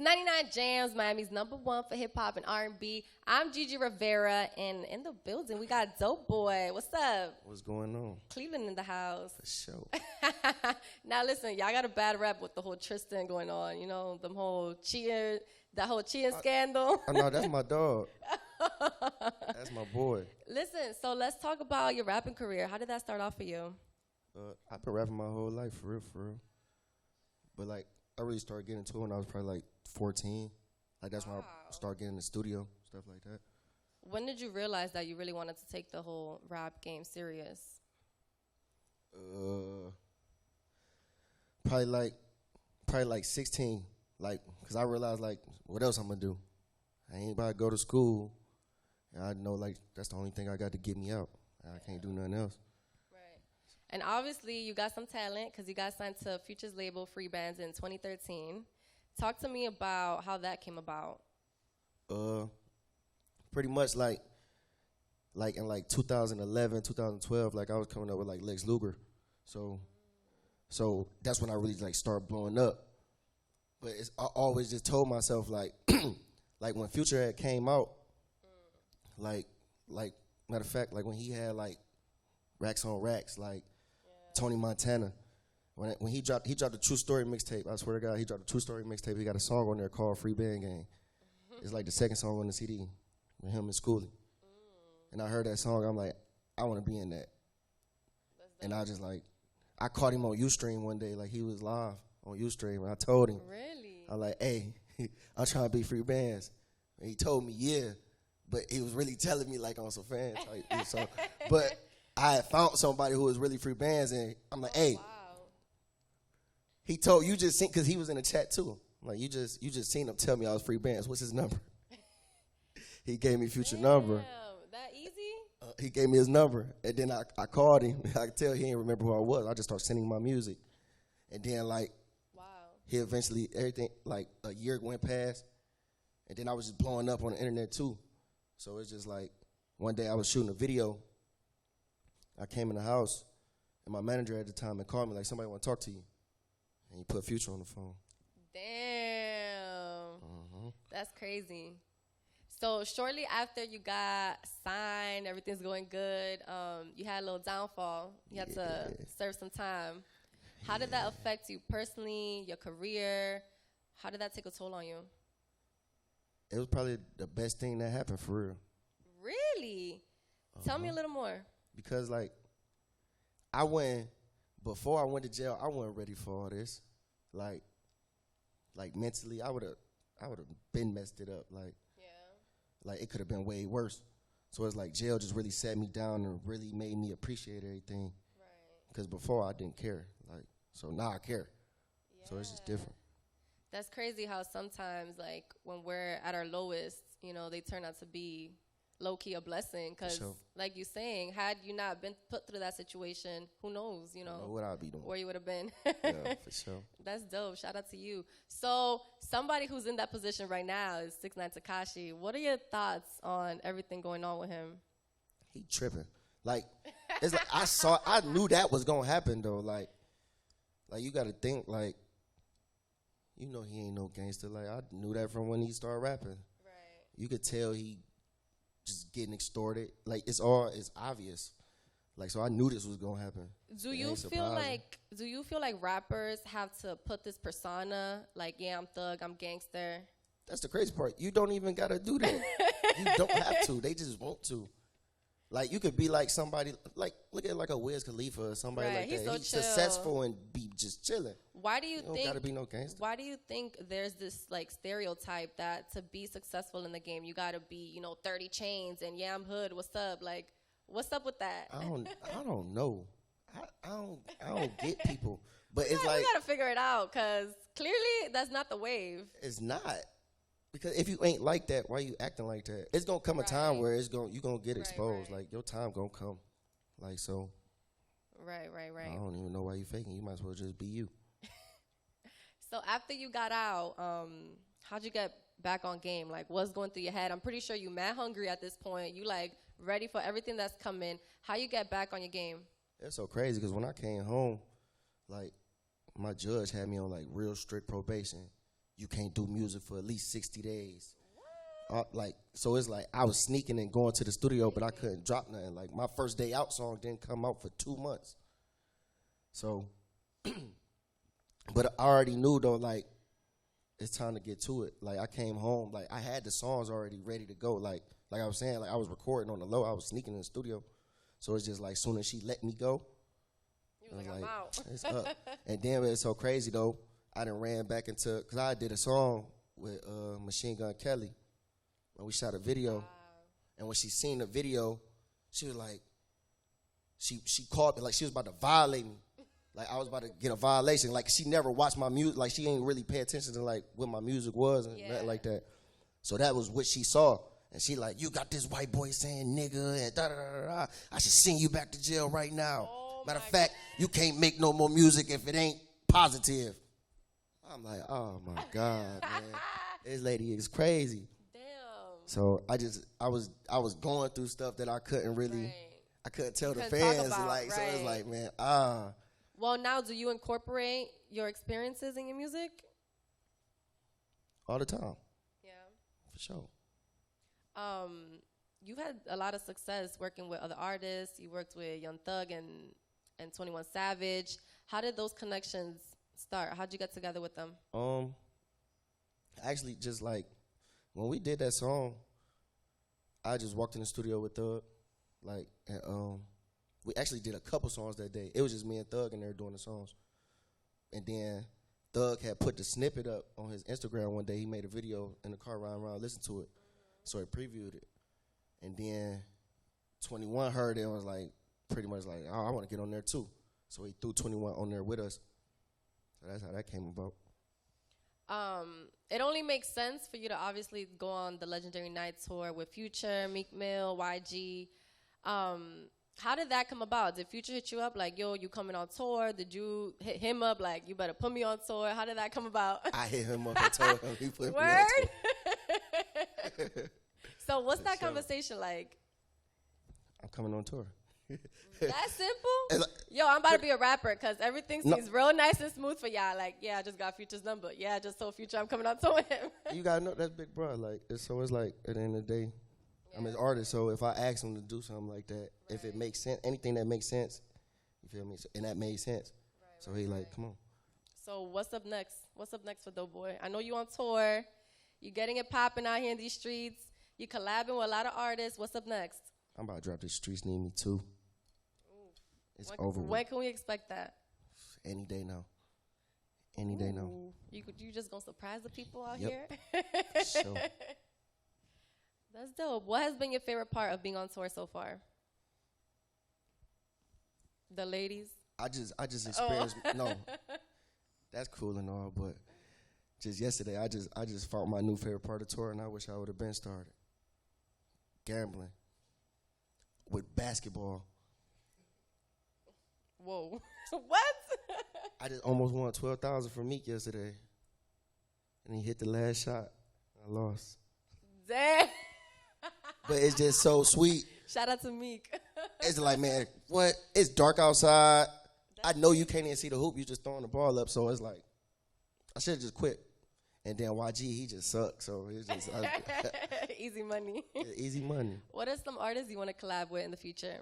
99 JAMZ, Miami's #1 for hip hop and R&B. I'm Gigi Rivera, and in the building we got Doe Boy. What's up? What's going on? Cleveland in the house. For sure. Now listen, y'all got a bad rap with the whole Tristan going on. You know, that whole cheating scandal. I know, that's my dog. That's my boy. Listen, so let's talk about your rapping career. How did that start off for you? I've been rapping my whole life, for real, for real. But like, I really started getting into it when I was probably like 14. Like that's when I started getting in the studio, stuff like that. When did you realize that you really wanted to take the whole rap game serious? Probably like 16. Like, cause I realized like, what else I'm gonna do? I ain't about to go to school. And I know like that's the only thing I got to get me out. I can't do nothing else. Right. And obviously you got some talent because you got signed to Future's label Freebandz in 2013. Talk to me about how that came about. Pretty much like in like 2011, 2012, like I was coming up with like Lex Luger. So that's when I really like started blowing up. But I always just told myself like, like when Future had came out, like matter of fact, like when he had like Racks on Racks, like Tony Montana, when he dropped the True Story mixtape. I swear to God, he dropped the True Story mixtape. He got a song on there called Free Band Game. It's like the second song on the CD with him and Schoolie. And I heard that song, I'm like, I want to be in that. And I just like, I caught him on Ustream one day, like he was live on Ustream, and I told him, really? I'm like, hey, I'm trying to be Freebandz. And he told me, yeah, but he was really telling me like on some fan type. So, but I had found somebody who was really Freebandz, and I'm like, hey, he told you just seen, because he was in the chat too. I'm like, you just seen him tell me I was Freebandz. What's his number? He gave me Future number. That easy? He gave me his number, and then I called him. I could tell he didn't remember who I was. I just started sending him my music, and then like, he eventually, everything, like a year went past, and then I was just blowing up on the internet too. So it's just like, one day I was shooting a video. I came in the house, and my manager at the time had called me like, somebody want to talk to you, and he put Future on the phone. Damn, that's crazy. So shortly after you got signed, everything's going good, you had a little downfall. You had to serve some time. How did that affect you personally, your career? How did that take a toll on you? It was probably the best thing that happened, for real. Really? Tell me a little more. Because like, before I went to jail, I wasn't ready for all this. Like mentally, I would have been messed it up. Like it could have been way worse. So it's like jail just really sat me down and really made me appreciate everything. Right. Because before I didn't care. Like, so now I care. Yeah. So it's just different. That's crazy how sometimes like when we're at our lowest, you know, they turn out to be low-key a blessing. Because like you're saying, had you not been put through that situation, who knows, you know what I'd be doing. Where you would have been. Yeah, for sure. That's dope. Shout out to you. So somebody who's in that position right now is Nine Takashi. What are your thoughts on everything going on with him? He tripping. Like, it's like I knew that was gonna happen though. Like you gotta think like, you know, he ain't no gangster. Like I knew that from when he started rapping. Right. You could tell he just getting extorted. Like it's obvious. Like, so I knew this was gonna happen. Do you feel like rappers have to put this persona, like, yeah, I'm thug, I'm gangster? That's the crazy part. You don't even gotta do that. You don't have to. They just want to. Like, you could be like somebody, like, look at like a Wiz Khalifa or somebody like that. So he's successful and be just chilling. Why do you think? Don't gotta be no gangster. Why do you think there's this like stereotype that to be successful in the game, you gotta be, you know, 30 chains and yeah, I'm hood. What's up? Like, what's up with that? I don't know. I don't get people. But it's like, we gotta figure it out because clearly that's not the wave. It's not. Because if you ain't like that, why you acting like that? It's gonna come a time where you gonna get exposed. Like your time gonna come. Like so. Right. I don't even know why you faking. You might as well just be you. So after you got out, how'd you get back on game? Like what's going through your head? I'm pretty sure you mad hungry at this point. You like ready for everything that's coming. How you get back on your game? It's so crazy because when I came home, like my judge had me on like real strict probation. you can't do music for at least 60 days. Like, so it's like I was sneaking and going to the studio, but I couldn't drop nothing. Like, my first day out song didn't come out for 2 months. So, but I already knew though, like, it's time to get to it. Like, I came home, like, I had the songs already ready to go. Like I was saying, like, I was recording on the low. I was sneaking in the studio. So it's just like, soon as she let me go, you was like, I'm out. It's up. And then it's so crazy though, I done ran back into, because I did a song with Machine Gun Kelly. And we shot a video, wow. And when she seen the video, she was like, she called me like she was about to violate me, like I was about to get a violation. Like she never watched my music, like she ain't really pay attention to like what my music was and nothing like that. So that was what she saw, and she like, you got this white boy saying nigga and da da da da. I should send you back to jail right now. Oh, matter of fact, you can't make no more music if it ain't positive. I'm like, oh my God, man, this lady is crazy. So I was going through stuff that I couldn't really, I couldn't tell the fans. Like, so it's like, man, Well, now do you incorporate your experiences in your music? All the time. Yeah. For sure. You've had a lot of success working with other artists. You worked with Young Thug and 21 Savage. How did those connections start? How'd you get together with them? Actually, just like, when we did that song, I just walked in the studio with Thug, like, and we actually did a couple songs that day. It was just me and Thug in there doing the songs. And then Thug had put the snippet up on his Instagram one day. He made a video in the car riding around, listened to it. So he previewed it. And then 21 heard it and was like, pretty much like, oh, I want to get on there too. So he threw 21 on there with us. So that's how that came about. It only makes sense for you to obviously go on the Legendary Night Tour with Future, Meek Mill, YG. How did that come about? Did Future hit you up like, yo, you coming on tour? Did you hit him up like, you better put me on tour? How did that come about? I hit him up and told him he put me on tour. So what's that conversation like? I'm coming on tour. That simple? Yo, I'm about to be a rapper because everything seems real nice and smooth for y'all. Like, yeah, I just got Future's number. Yeah, I just told Future I'm coming on tour with him. You got to know that's big bro. Like, it's like, at the end of the day, I'm his artist. So if I ask him to do something like that, if it makes sense, anything that makes sense, you feel me? And that made sense. So he like, come on. So what's up next? What's up next for Doe Boy? I know you on tour. You getting it popping out here in these streets. You collabing with a lot of artists. What's up next? I'm about to drop These Streets Need Me Too. It's over. When can we expect that? Any day now. Any day now. You just gonna surprise the people out here? Sure. That's dope. What has been your favorite part of being on tour so far? The ladies? I just experienced no. That's cool and all, but just yesterday I just found my new favorite part of tour, and I wish I would have been started. Gambling. With basketball. Whoa. What? I just almost won $12,000 from Meek yesterday. And he hit the last shot. I lost. Damn. But it's just so sweet. Shout out to Meek. It's like, man, what? It's dark outside. I know you can't even see the hoop. You just throwing the ball up. So it's like, I should have just quit. And then YG, he just sucks. So it's just easy money. Yeah, easy money. What are some artists you want to collab with in the future?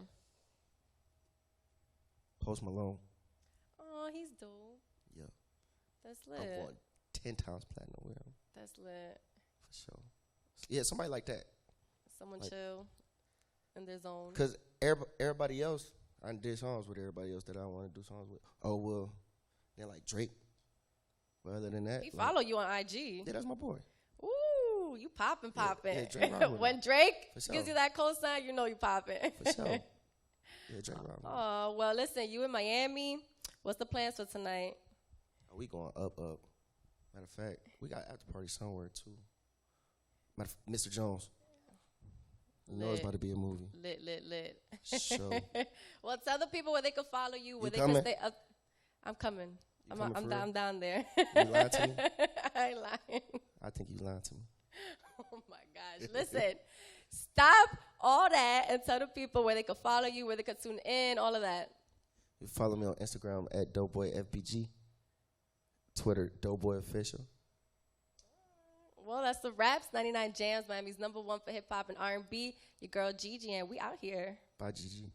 Post Malone. Oh, he's dope. Yeah. That's lit. I'm going 10 times platinum with him. That's lit. For sure. Yeah, somebody like that. Someone like, chill in their zone. Because everybody else, I did songs with everybody else that I want to do songs with. Oh, well, they're like Drake. But other than that. He follow you on IG. Yeah, that's my boy. Ooh, you popping. Yeah, Drake when Drake gives you that cosign, you know you popping. For sure. Yeah, Drake Robin. Oh, well, listen, you in Miami. What's the plans for tonight? We going up. Matter of fact, we got after party somewhere, too. Mr. Jones. You know it's about to be a movie. Lit. Sure. Well, tell the people where they can follow you, where they coming? can stay up. I'm coming. I'm down there. You lying to me? I ain't lying. I think you lying to me. Oh, my gosh. Listen, stop all that and tell the people where they can follow you, where they can tune in, all of that. You follow me on Instagram at Doe Boy FBG. Twitter, Doe Boy Official. Well, that's the Raps. 99 JAMZ, Miami's #1 for hip hop and R&B. Your girl Gigi, and we out here. Bye, Gigi.